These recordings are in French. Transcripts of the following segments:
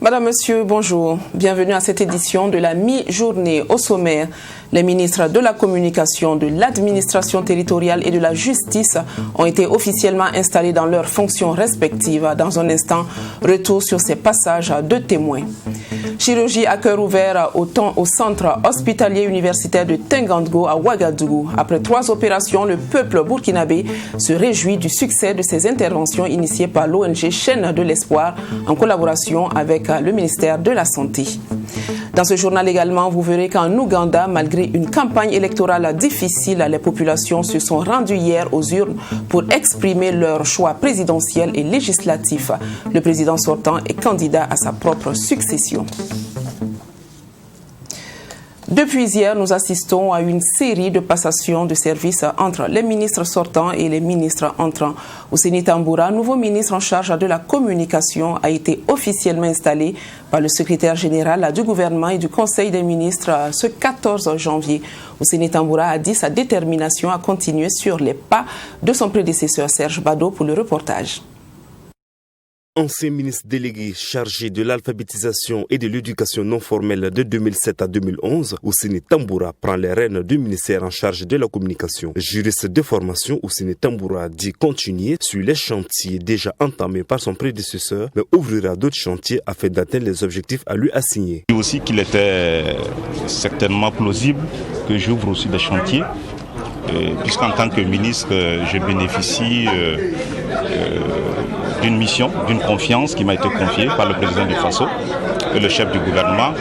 Madame, Monsieur, bonjour. Bienvenue à cette édition de la mi-journée. Au sommaire, les ministres de la Communication, de l'Administration territoriale et de la Justice ont été officiellement installés dans leurs fonctions respectives. Dans un instant, retour sur ces passages de témoins. Chirurgie à cœur ouvert au centre hospitalier universitaire de Tengandgo à Ouagadougou. Après 3 opérations, le peuple burkinabé se réjouit du succès de ces interventions initiées par l'ONG Chaîne de l'Espoir en collaboration avec le ministère de la Santé. Dans ce journal également, vous verrez qu'en Ouganda, malgré une campagne électorale difficile, les populations se sont rendues hier aux urnes pour exprimer leur choix présidentiel et législatif. Le président sortant est candidat à sa propre succession. Depuis hier, nous assistons à une série de passations de services entre les ministres sortants et les ministres entrants. Ousseini Tamboura, nouveau ministre en charge de la communication, a été officiellement installé par le secrétaire général du gouvernement et du conseil des ministres ce 14 janvier. Ousseini Tamboura a dit sa détermination à continuer sur les pas de son prédécesseur Serge Bado pour le reportage. Ancien ministre délégué chargé de l'alphabétisation et de l'éducation non formelle de 2007 à 2011, Ousseini Tamboura prend les rênes du ministère en charge de la communication. Juriste de formation, Ousseini Tamboura dit continuer sur les chantiers déjà entamés par son prédécesseur, mais ouvrira d'autres chantiers afin d'atteindre les objectifs à lui assignés. Il dit aussi qu'il était certainement plausible que j'ouvre aussi des chantiers, puisqu'en tant que ministre, je bénéficie d'une mission, d'une confiance qui m'a été confiée par le président du FASO et le chef du gouvernement.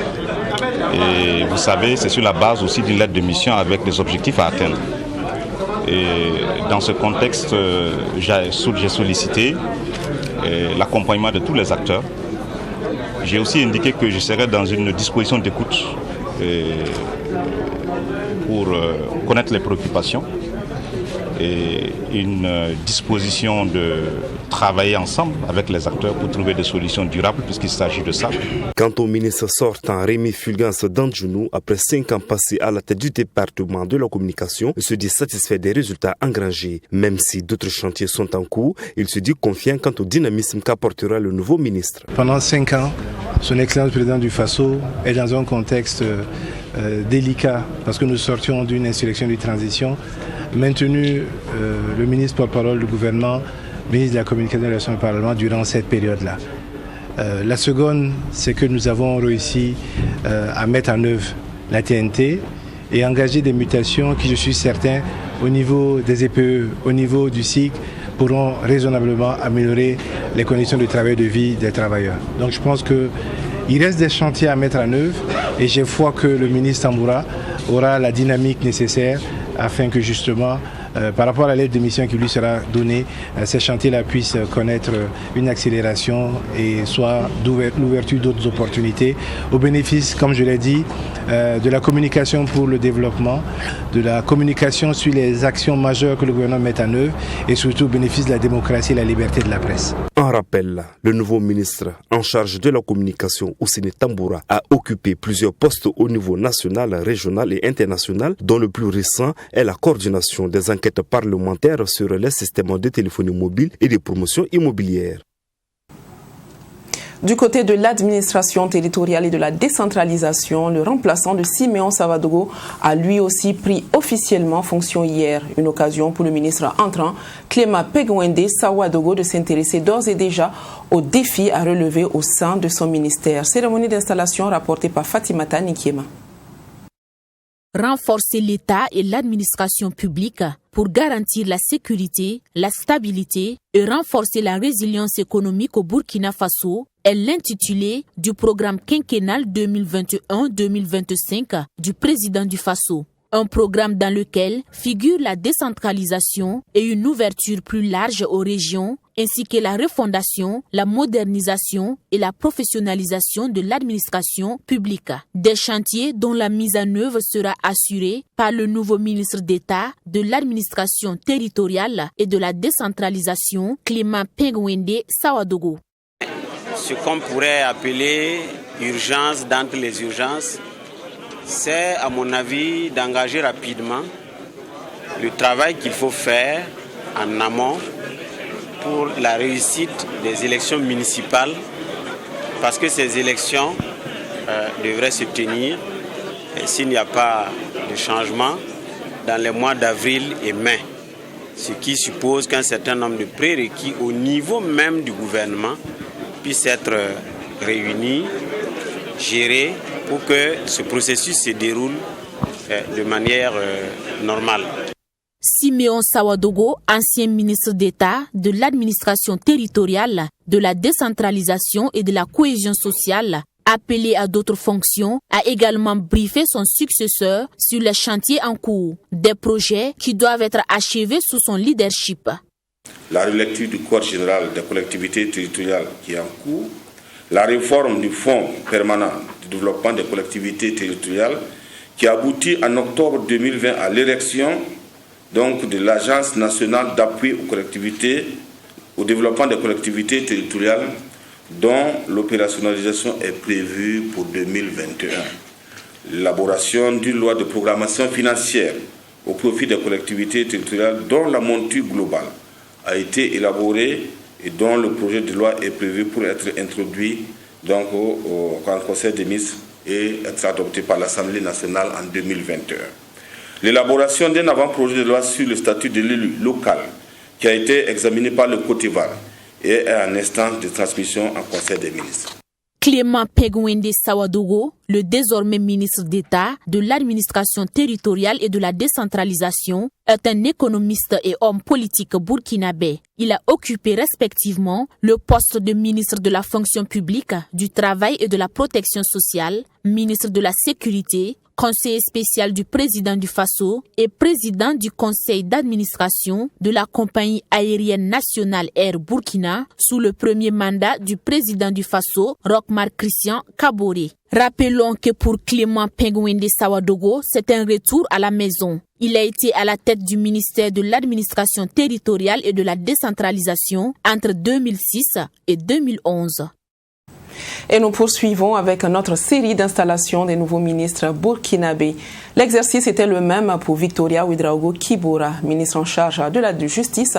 Et vous savez, c'est sur la base aussi d'une lettre de mission avec des objectifs à atteindre. Et dans ce contexte, j'ai sollicité l'accompagnement de tous les acteurs. J'ai aussi indiqué que je serai dans une disposition d'écoute pour connaître les préoccupations et une disposition de travailler ensemble avec les acteurs pour trouver des solutions durables puisqu'il s'agit de ça. Quant au ministre sortant Rémi Fulgence Dandjounou, après 5 ans passés à la tête du département de la communication, se dit satisfait des résultats engrangés. Même si d'autres chantiers sont en cours, il se dit confiant quant au dynamisme qu'apportera le nouveau ministre. Pendant 5 ans, son Excellence président du FASO est dans un contexte délicat parce que nous sortions d'une insurrection de transition. Maintenu le ministre porte-parole du gouvernement, ministre de la Communication et des Relations du Parlement durant cette période-là. La seconde, c'est que nous avons réussi à mettre en œuvre la TNT et engager des mutations qui, je suis certain, au niveau des EPE, au niveau du SIC, pourront raisonnablement améliorer les conditions de travail et de vie des travailleurs. Donc je pense qu'il reste des chantiers à mettre en œuvre et j'ai foi que le ministre Tamboura aura la dynamique nécessaire afin que justement, par rapport à la lettre de mission qui lui sera donnée, ces chantiers-là puissent connaître une accélération et soit l'ouverture d'autres opportunités au bénéfice, comme je l'ai dit, de la communication pour le développement, de la communication sur les actions majeures que le gouvernement met en œuvre et surtout au bénéfice de la démocratie et de la liberté de la presse. En rappel, le nouveau ministre en charge de la communication, Ousseini Tamboura, a occupé plusieurs postes au niveau national, régional et international, dont le plus récent est la coordination des enquêtes parlementaires sur les systèmes de téléphonie mobile et des promotions immobilières. Du côté de l'administration territoriale et de la décentralisation, le remplaçant de Siméon Savadogo a lui aussi pris officiellement fonction hier. Une occasion pour le ministre entrant, Clément Pegwende Sawadogo, de s'intéresser d'ores et déjà aux défis à relever au sein de son ministère. Cérémonie d'installation rapportée par Fatimata Nikiema. Renforcer l'État et l'administration publique pour garantir la sécurité, la stabilité et renforcer la résilience économique au Burkina Faso est l'intitulé du programme quinquennal 2021-2025 du président du Faso. Un programme dans lequel figure la décentralisation et une ouverture plus large aux régions ainsi que la refondation, la modernisation et la professionnalisation de l'administration publique. Des chantiers dont la mise en œuvre sera assurée par le nouveau ministre d'État de l'administration territoriale et de la décentralisation, Clément Pengwende Sawadogo. Ce qu'on pourrait appeler urgence d'entre les urgences, c'est à mon avis d'engager rapidement le travail qu'il faut faire en amont pour la réussite des élections municipales, parce que ces élections devraient se tenir, s'il n'y a pas de changement, dans les mois d'avril et mai, ce qui suppose qu'un certain nombre de prérequis au niveau même du gouvernement puissent être réunis, gérés, pour que ce processus se déroule de manière normale. Siméon Sawadogo, ancien ministre d'État de l'administration territoriale, de la décentralisation et de la cohésion sociale, appelé à d'autres fonctions, a également briefé son successeur sur les chantiers en cours, des projets qui doivent être achevés sous son leadership. La relecture du Code général des collectivités territoriales qui est en cours, la réforme du Fonds permanent de développement des collectivités territoriales qui aboutit en octobre 2020 à l'érection donc de l'Agence nationale d'appui aux collectivités, au développement des collectivités territoriales, dont l'opérationnalisation est prévue pour 2021. L'élaboration d'une loi de programmation financière au profit des collectivités territoriales dont la monture globale a été élaborée et dont le projet de loi est prévu pour être introduit donc au Conseil des ministres et être adopté par l'Assemblée nationale en 2021. L'élaboration d'un avant-projet de loi sur le statut de l'élu local qui a été examiné par le Côte-d'Ivoire et est en instance de transmission en Conseil des ministres. Clément Pengwende Sawadogo, le désormais ministre d'État de l'administration territoriale et de la décentralisation, est un économiste et homme politique burkinabé. Il a occupé respectivement le poste de ministre de la fonction publique, du travail et de la protection sociale, ministre de la sécurité, conseiller spécial du président du Faso et président du conseil d'administration de la compagnie aérienne nationale Air Burkina sous le premier mandat du président du Faso, Rochmark Christian Kaboré. Rappelons que pour Clément Pengwende Sawadogo, c'est un retour à la maison. Il a été à la tête du ministère de l'administration territoriale et de la décentralisation entre 2006 et 2011. Et nous poursuivons avec notre série d'installations des nouveaux ministres burkinabés. L'exercice était le même pour Victoria Ouédraogo Kibora, ministre en charge de la justice.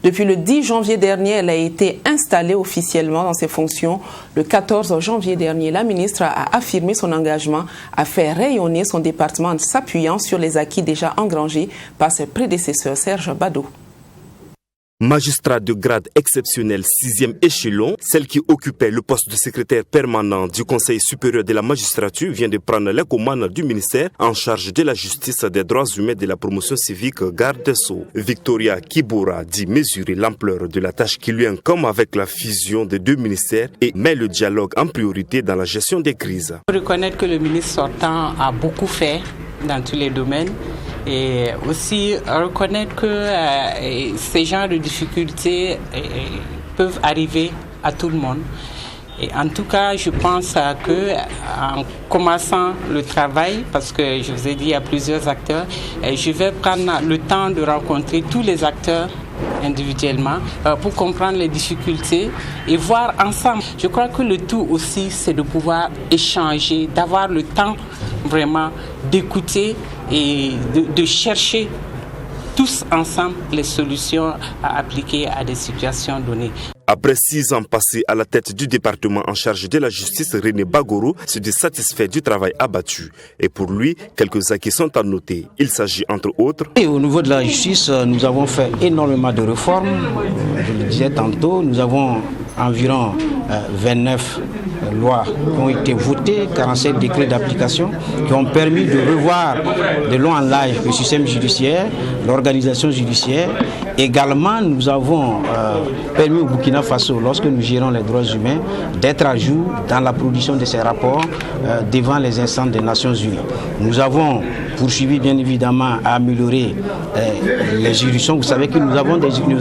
Depuis le 10 janvier dernier, elle a été installée officiellement dans ses fonctions. Le 14 janvier dernier, la ministre a affirmé son engagement à faire rayonner son département en s'appuyant sur les acquis déjà engrangés par ses prédécesseurs. Serge Bado. Magistrat de grade exceptionnel 6e échelon, celle qui occupait le poste de secrétaire permanent du Conseil supérieur de la magistrature vient de prendre les commandes du ministère en charge de la justice, des droits humains et de la promotion civique garde des Sceaux. Victoria Kibora dit mesurer l'ampleur de la tâche qui lui incombe avec la fusion des deux ministères et met le dialogue en priorité dans la gestion des crises. Il faut reconnaître que le ministre sortant a beaucoup fait dans tous les domaines. Et aussi reconnaître que ces genres de difficultés peuvent arriver à tout le monde. Et en tout cas, je pense que en commençant le travail, parce que je vous ai dit il y a plusieurs acteurs, je vais prendre le temps de rencontrer tous les acteurs individuellement pour comprendre les difficultés et voir ensemble. Je crois que le tout aussi, c'est de pouvoir échanger, d'avoir le temps vraiment d'écouter et de chercher tous ensemble les solutions à appliquer à des situations données. Après 6 ans passés à la tête du département en charge de la justice, René Bagoro se dit satisfait du travail abattu. Et pour lui, quelques acquis sont à noter. Il s'agit entre autres... Et au niveau de la justice, nous avons fait énormément de réformes. Je le disais tantôt, nous avons environ 29 lois qui ont été votées, 47 décrets d'application qui ont permis de revoir de long en large le système judiciaire, l'organisation judiciaire. Également, nous avons permis au Burkina Faso, lorsque nous gérons les droits humains, d'être à jour dans la production de ces rapports devant les instances des Nations Unies. Nous avons poursuivi bien évidemment à améliorer les juridictions. Vous savez que nous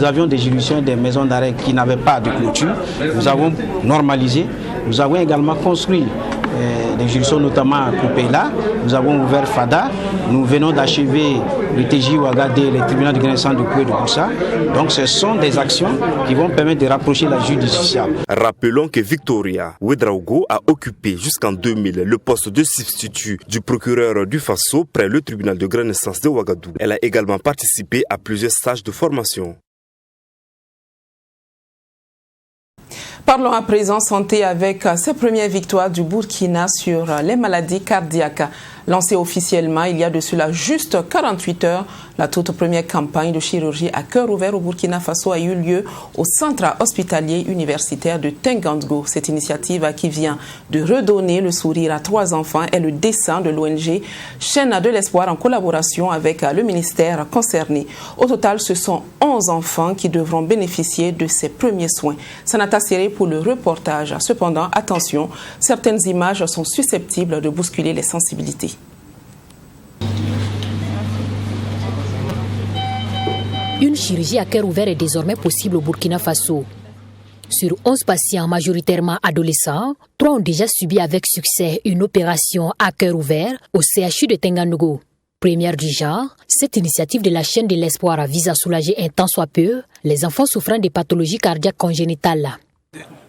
avions des juridictions, des maisons d'arrêt qui n'avaient pas de clôture. Nous avons normalisé. Nous avons également construit des juridictions, notamment à Koupéla. Nous avons ouvert FADA. Nous venons d'achever le TJ Ouagadé, les tribunaux de grande instance de Koué de Boussa. Donc ce sont des actions qui vont permettre de rapprocher la justice justiciable. Rappelons que Victoria Ouedraogo a occupé jusqu'en 2000 le poste de substitut du procureur du Faso près le tribunal de grande instance de Ouagadougou. Elle a également participé à plusieurs stages de formation. Parlons à présent santé avec ces premières victoires du Burkina sur les maladies cardiaques. Lancée officiellement il y a de cela juste 48 heures, la toute première campagne de chirurgie à cœur ouvert au Burkina Faso a eu lieu au centre hospitalier universitaire de Tengandgo. Cette initiative qui vient de redonner le sourire à 3 enfants est le dessein de l'ONG Chaîne de l'Espoir en collaboration avec le ministère concerné. Au total, ce sont 11 enfants qui devront bénéficier de ces premiers soins. Sanata Séré pour le reportage. Cependant, attention, certaines images sont susceptibles de bousculer les sensibilités. Une chirurgie à cœur ouvert est désormais possible au Burkina Faso. Sur 11 patients majoritairement adolescents, 3 ont déjà subi avec succès une opération à cœur ouvert au CHU de Tengandgo. Première du genre, cette initiative de la chaîne de l'espoir vise à soulager un tant soit peu les enfants souffrant des pathologies cardiaques congénitales.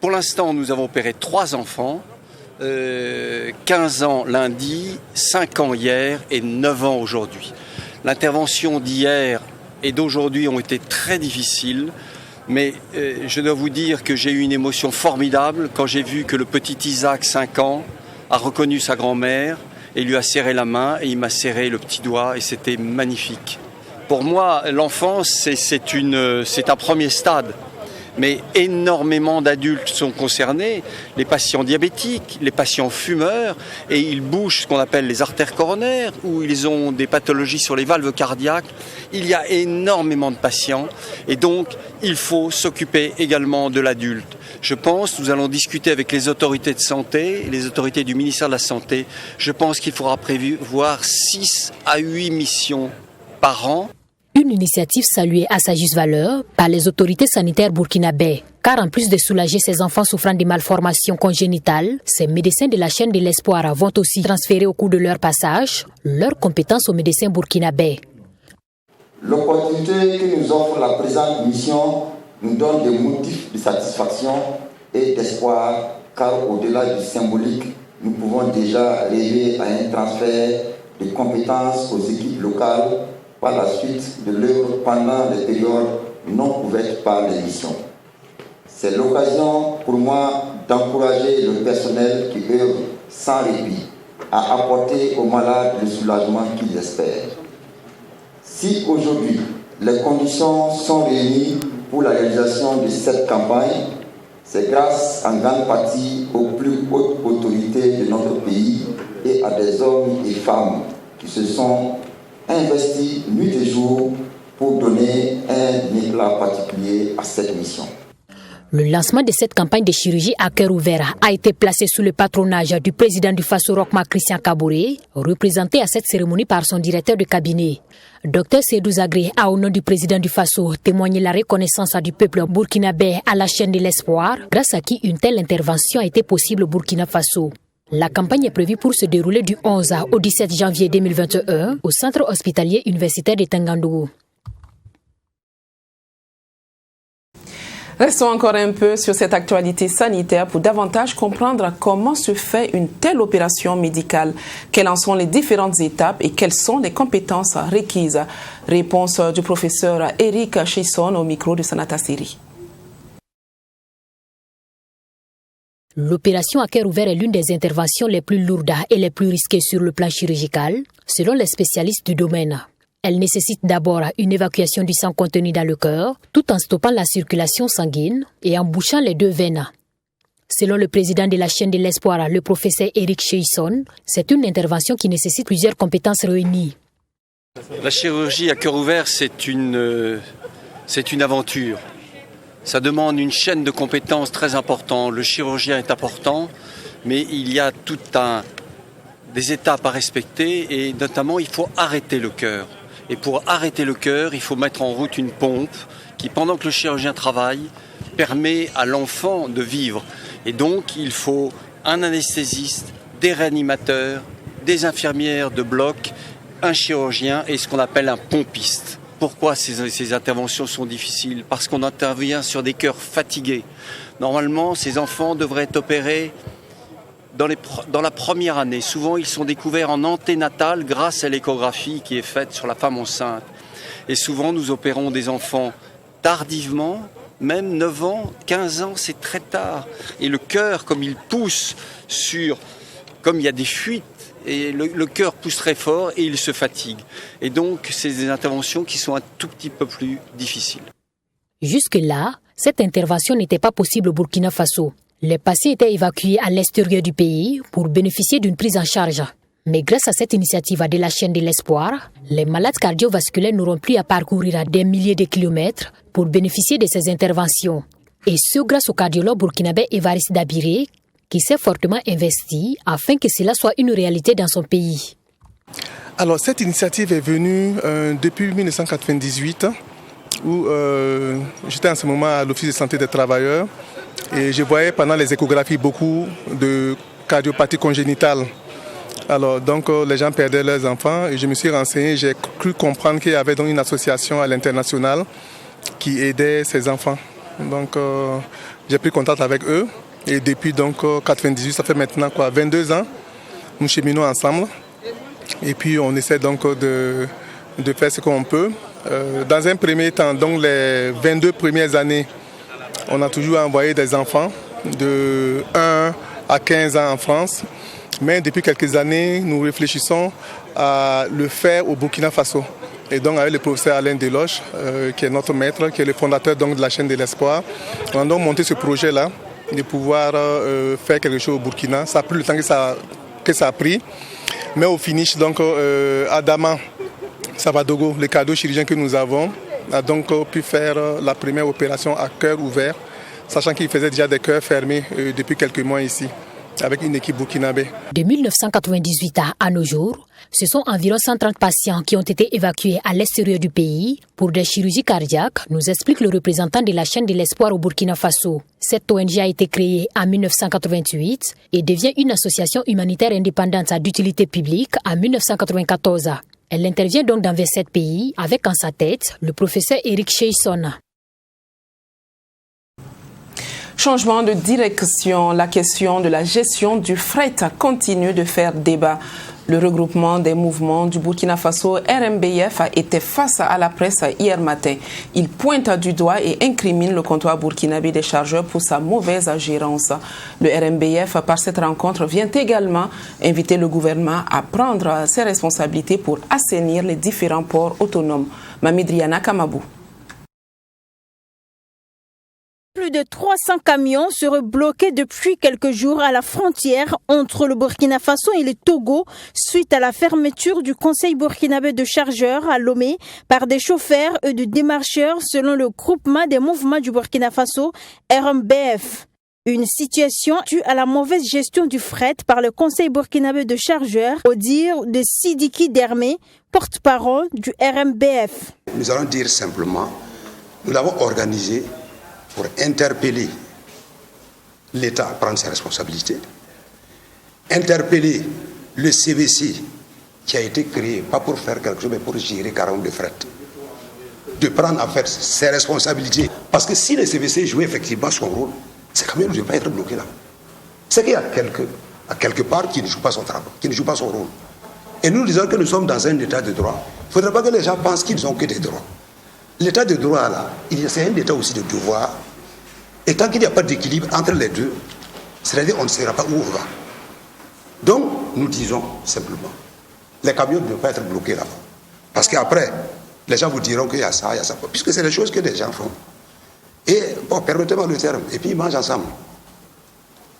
Pour l'instant, nous avons opéré 3 enfants, 15 ans lundi, 5 ans hier et 9 ans aujourd'hui. L'intervention d'hier et d'aujourd'hui ont été très difficiles, mais je dois vous dire que j'ai eu une émotion formidable quand j'ai vu que le petit Isaac, 5 ans, a reconnu sa grand-mère et lui a serré la main et il m'a serré le petit doigt et c'était magnifique. Pour moi, l'enfance, c'est un premier stade. Mais énormément d'adultes sont concernés, les patients diabétiques, les patients fumeurs, et ils bougent ce qu'on appelle les artères coronaires, ou ils ont des pathologies sur les valves cardiaques. Il y a énormément de patients, et donc il faut s'occuper également de l'adulte. Je pense, nous allons discuter avec les autorités de santé, les autorités du ministère de la Santé, je pense qu'il faudra prévoir 6 à 8 missions par an. Une initiative saluée à sa juste valeur par les autorités sanitaires burkinabais. Car en plus de soulager ces enfants souffrant de malformations congénitales, ces médecins de la chaîne de l'espoir vont aussi transférer au cours de leur passage leurs compétences aux médecins burkinabais. L'opportunité que nous offre la présente mission nous donne des motifs de satisfaction et d'espoir, car au-delà du symbolique, nous pouvons déjà rêver à un transfert de compétences aux équipes locales par la suite de l'œuvre pendant les périodes non couvertes par les missions. C'est l'occasion pour moi d'encourager le personnel qui œuvre sans répit à apporter aux malades le soulagement qu'ils espèrent. Si aujourd'hui les conditions sont réunies pour la réalisation de cette campagne, c'est grâce en grande partie aux plus hautes autorités de notre pays et à des hommes et femmes qui se sont investi nuit et jour pour donner un éclat particulier à cette mission. Le lancement de cette campagne de chirurgie à cœur ouvert a été placé sous le patronage du président du Faso Rochma Christian Kaboré, représenté à cette cérémonie par son directeur de cabinet. Dr Seydou Zagré a au nom du président du Faso témoigné la reconnaissance du peuple burkinabé à la chaîne de l'espoir, grâce à qui une telle intervention a été possible au Burkina Faso. La campagne est prévue pour se dérouler du 11 au 17 janvier 2021 au centre hospitalier universitaire de Tengandou. Restons encore un peu sur cette actualité sanitaire pour davantage comprendre comment se fait une telle opération médicale, quelles en sont les différentes étapes et quelles sont les compétences requises. Réponse du professeur Eric Chisson au micro de Sanata Siri. L'opération à cœur ouvert est l'une des interventions les plus lourdes et les plus risquées sur le plan chirurgical, selon les spécialistes du domaine. Elle nécessite d'abord une évacuation du sang contenu dans le cœur, tout en stoppant la circulation sanguine et en bouchant les 2 veines. Selon le président de la chaîne de l'espoir, le professeur Eric Cheisson, c'est une intervention qui nécessite plusieurs compétences réunies. La chirurgie à cœur ouvert, c'est une aventure. Ça demande une chaîne de compétences très importante. Le chirurgien est important, mais il y a des étapes à respecter et notamment il faut arrêter le cœur. Et pour arrêter le cœur, il faut mettre en route une pompe qui, pendant que le chirurgien travaille, permet à l'enfant de vivre. Et donc, il faut un anesthésiste, des réanimateurs, des infirmières de bloc, un chirurgien et ce qu'on appelle un pompiste. Pourquoi ces interventions sont difficiles? Parce qu'on intervient sur des cœurs fatigués. Normalement, ces enfants devraient être opérés dans la première année. Souvent, ils sont découverts en anténatal grâce à l'échographie qui est faite sur la femme enceinte. Et souvent, nous opérons des enfants tardivement, même 9 ans, 15 ans, c'est très tard. Et le cœur, comme il pousse comme il y a des fuites, et le cœur pousse très fort et il se fatigue. Et donc, c'est des interventions qui sont un tout petit peu plus difficiles. Jusque-là, cette intervention n'était pas possible au Burkina Faso. Les patients étaient évacués à l'extérieur du pays pour bénéficier d'une prise en charge. Mais grâce à cette initiative de la chaîne de l'espoir, les malades cardiovasculaires n'auront plus à parcourir des milliers de kilomètres pour bénéficier de ces interventions. Et ce grâce au cardiologue burkinabé Évariste Dabiré, qui s'est fortement investi afin que cela soit une réalité dans son pays. Alors cette initiative est venue depuis 1998 où j'étais en ce moment à l'Office de santé des travailleurs et je voyais pendant les échographies beaucoup de cardiopathie congénitale. Alors donc les gens perdaient leurs enfants et je me suis renseigné, j'ai cru comprendre qu'il y avait donc une association à l'international qui aidait ces enfants. Donc j'ai pris contact avec eux et depuis donc 98, ça fait maintenant 22 ans, nous cheminons ensemble et puis on essaie donc de faire ce qu'on peut. Dans un premier temps, donc les 22 premières années, on a toujours envoyé des enfants de 1 à 15 ans en France. Mais depuis quelques années, nous réfléchissons à le faire au Burkina Faso. Et donc avec le professeur Alain Deloche, qui est notre maître, qui est le fondateur donc, de la chaîne de l'espoir, on a donc monté ce projet-là, de pouvoir faire quelque chose au Burkina. Ça a pris le temps que ça a pris. Mais au finish, donc, Adama Savadogo, le cardio-chirurgien que nous avons, a donc pu faire la première opération à cœur ouvert, sachant qu'il faisait déjà des cœurs fermés depuis quelques mois ici, avec une équipe burkinabé. De 1998 à nos jours, ce sont environ 130 patients qui ont été évacués à l'extérieur du pays pour des chirurgies cardiaques, nous explique le représentant de la chaîne de l'espoir au Burkina Faso. Cette ONG a été créée en 1988 et devient une association humanitaire indépendante d'utilité publique en 1994. Elle intervient donc dans 27 pays avec en sa tête le professeur Eric Cheisson. Changement de direction, la question de la gestion du fret continue de faire débat. Le regroupement des mouvements du Burkina Faso, RMBF, a été face à la presse hier matin. Il pointe du doigt et incrimine le comptoir burkinabé des chargeurs pour sa mauvaise gérance. Le RMBF, par cette rencontre, vient également inviter le gouvernement à prendre ses responsabilités pour assainir les différents ports autonomes. Mamidriana Kamabou. Plus de 300 camions seraient bloqués depuis quelques jours à la frontière entre le Burkina Faso et le Togo suite à la fermeture du Conseil burkinabé de chargeurs à Lomé par des chauffeurs et de démarcheurs selon le groupement des mouvements du Burkina Faso, RMBF. Une situation due à la mauvaise gestion du fret par le Conseil burkinabé de chargeurs, au dire de Sidiki Dermé, porte-parole du RMBF. Nous allons dire simplement, nous l'avons organisé pour interpeller l'État à prendre ses responsabilités, interpeller le CVC qui a été créé, pas pour faire quelque chose, mais pour gérer carrément le fret, de prendre en fait ses responsabilités. Parce que si le CVC jouait effectivement son rôle, ces camions ne devaient pas être bloqués là. C'est qu'il y a quelque part qui ne joue pas son travail, qui ne joue pas son rôle. Et nous disons que nous sommes dans un état de droit. Il ne faudrait pas que les gens pensent qu'ils n'ont que des droits. L'état de droit, là, c'est un état aussi de devoir. Et tant qu'il n'y a pas d'équilibre entre les deux, c'est-à-dire on ne saura pas où on va. Donc, nous disons simplement, les camions ne doivent pas être bloqués là-bas. Parce qu'après, les gens vous diront qu'il y a ça, puisque c'est des choses que les gens font. Et, bon, permettez-moi le terme, et puis ils mangent ensemble.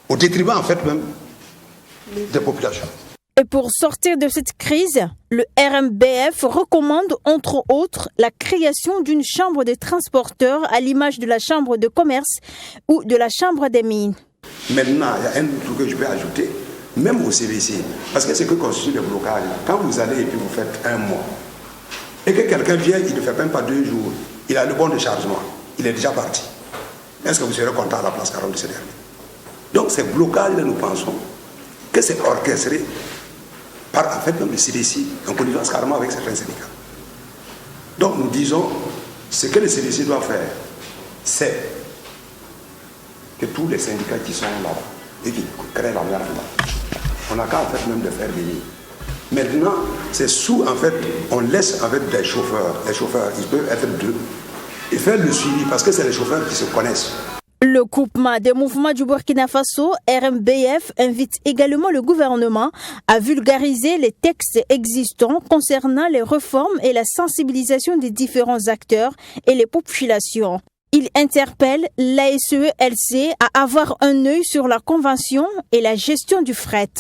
au détriment en fait même des populations. Et pour sortir de cette crise, le RMBF recommande entre autres la création d'une chambre de transporteurs à l'image de la chambre de commerce ou de la chambre des mines. Maintenant, il y a un truc que je peux ajouter, même au CVC, parce que c'est que constitue le blocage. Quand vous allez et puis vous faites un mois, et que quelqu'un vient, il ne fait même pas 2 jours, il a le bon de chargement, il est déjà parti. Est-ce que vous serez content à la place 40 de ce dernier? Donc ces blocages-là, nous pensons que c'est orchestré par en fait même le CDC, en connivence carrément avec certains syndicats. Donc nous disons, ce que le CDC doit faire, c'est que tous les syndicats qui sont là et qui créent la merde là, on n'a qu'à en fait même de faire venir. Maintenant, c'est sous en fait, on laisse en fait des chauffeurs. Les chauffeurs, ils peuvent être 2 et faire le suivi parce que c'est les chauffeurs qui se connaissent. Le groupement des mouvements du Burkina Faso, RMBF, invite également le gouvernement à vulgariser les textes existants concernant les réformes et la sensibilisation des différents acteurs et les populations. Il interpelle l'ASE-LC à avoir un œil sur la convention et la gestion du fret.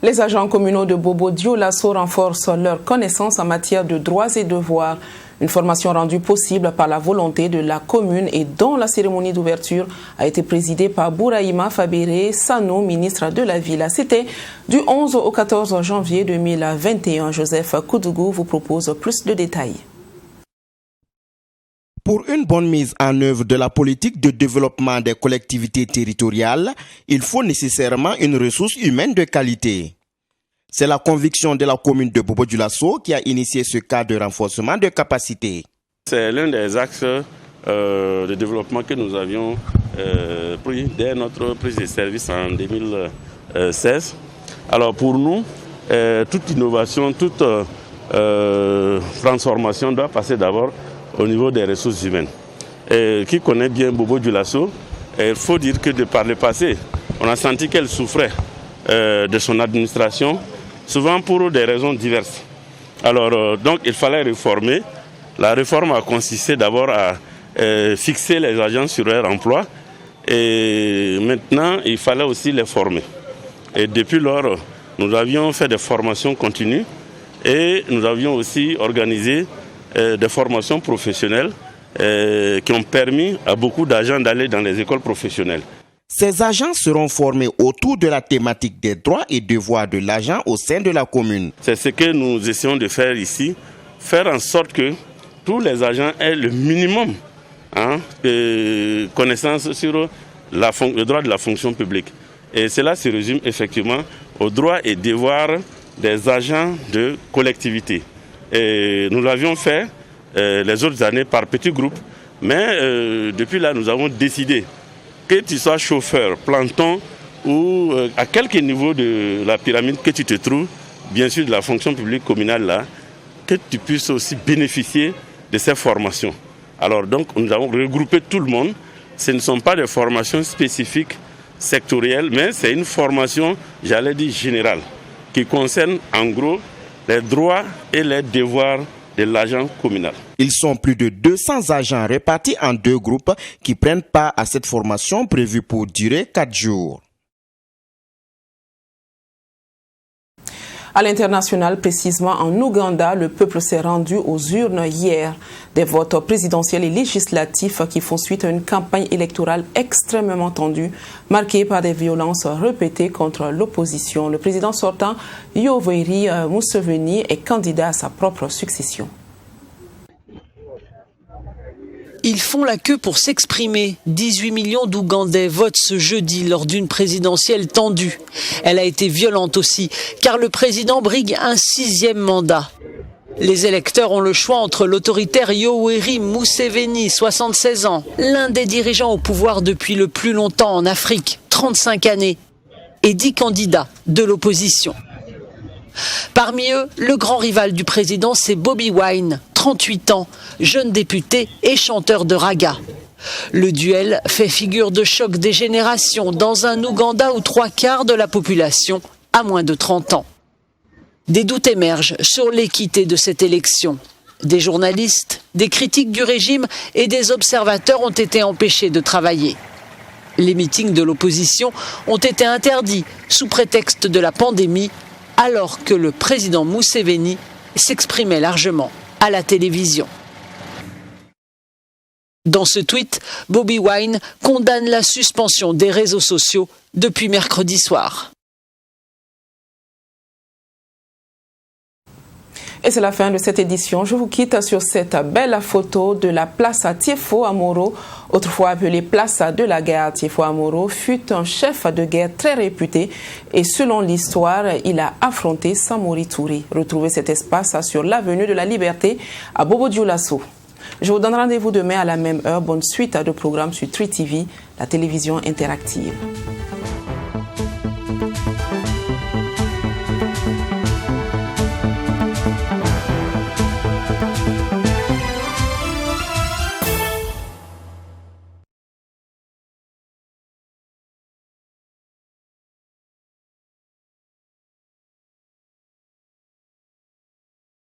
Les agents communaux de Bobo-Dioulasso renforcent leurs connaissances en matière de droits et devoirs. Une formation rendue possible par la volonté de la commune et dont la cérémonie d'ouverture a été présidée par Bouraïma Fabéré Sano, ministre de la Ville. C'était du 11 au 14 janvier 2021. Joseph Koudougou vous propose plus de détails. Pour une bonne mise en œuvre de la politique de développement des collectivités territoriales, il faut nécessairement une ressource humaine de qualité. C'est la conviction de la commune de Bobo-Dioulasso qui a initié ce cas de renforcement de capacité. C'est l'un des axes de développement que nous avions pris dès notre prise de service en 2016. Alors pour nous, toute innovation, toute transformation doit passer d'abord au niveau des ressources humaines. Et qui connaît bien Bobo-Dioulasso, il faut dire que de par le passé, on a senti qu'elle souffrait de son administration, souvent pour des raisons diverses. Alors donc il fallait réformer. La réforme a consisté d'abord à fixer les agents sur leur emploi et maintenant il fallait aussi les former. Et depuis lors, nous avions fait des formations continues et nous avions aussi organisé des formations professionnelles qui ont permis à beaucoup d'agents d'aller dans les écoles professionnelles. Ces agents seront formés autour de la thématique des droits et devoirs de l'agent au sein de la commune. C'est ce que nous essayons de faire ici, faire en sorte que tous les agents aient le minimum de connaissances sur le droit de la fonction publique. Et cela se résume effectivement aux droits et devoirs des agents de collectivité. Et nous l'avions fait les autres années par petits groupes, mais depuis là nous avons décidé que tu sois chauffeur, planton ou à quelque niveau de la pyramide que tu te trouves, bien sûr de la fonction publique communale là, que tu puisses aussi bénéficier de ces formations. Alors donc nous avons regroupé tout le monde. Ce ne sont pas des formations spécifiques sectorielles, mais c'est une formation, j'allais dire générale, qui concerne en gros les droits et les devoirs de l'agent communal. Ils sont plus de 200 agents répartis en 2 groupes qui prennent part à cette formation prévue pour durer 4 jours. À l'international, précisément en Ouganda, le peuple s'est rendu aux urnes hier. Des votes présidentiels et législatifs qui font suite à une campagne électorale extrêmement tendue, marquée par des violences répétées contre l'opposition. Le président sortant, Yoweri Museveni, est candidat à sa propre succession. Ils font la queue pour s'exprimer. 18 millions d'Ougandais votent ce jeudi lors d'une présidentielle tendue. Elle a été violente aussi, car le président brigue un 6e mandat. Les électeurs ont le choix entre l'autoritaire Yoweri Museveni, 76 ans, l'un des dirigeants au pouvoir depuis le plus longtemps en Afrique, 35 années, et 10 candidats de l'opposition. Parmi eux, le grand rival du président, c'est Bobi Wine, 38 ans, jeune député et chanteur de raga. Le duel fait figure de choc des générations dans un Ouganda où 3/4 de la population a moins de 30 ans. Des doutes émergent sur l'équité de cette élection. Des journalistes, des critiques du régime et des observateurs ont été empêchés de travailler. Les meetings de l'opposition ont été interdits sous prétexte de la pandémie, alors que le président Museveni s'exprimait largement à la télévision. Dans ce tweet, Bobi Wine condamne la suspension des réseaux sociaux depuis mercredi soir. Et c'est la fin de cette édition. Je vous quitte sur cette belle photo de la place Tiefo Amoro, autrefois appelée place de la guerre. Tiefo Amoro fut un chef de guerre très réputé et selon l'histoire, il a affronté Samori Touré. Retrouvez cet espace sur l'avenue de la Liberté à Bobo-Dioulasso. Je vous donne rendez-vous demain à la même heure. Bonne suite de programmes sur 3TV, la télévision interactive.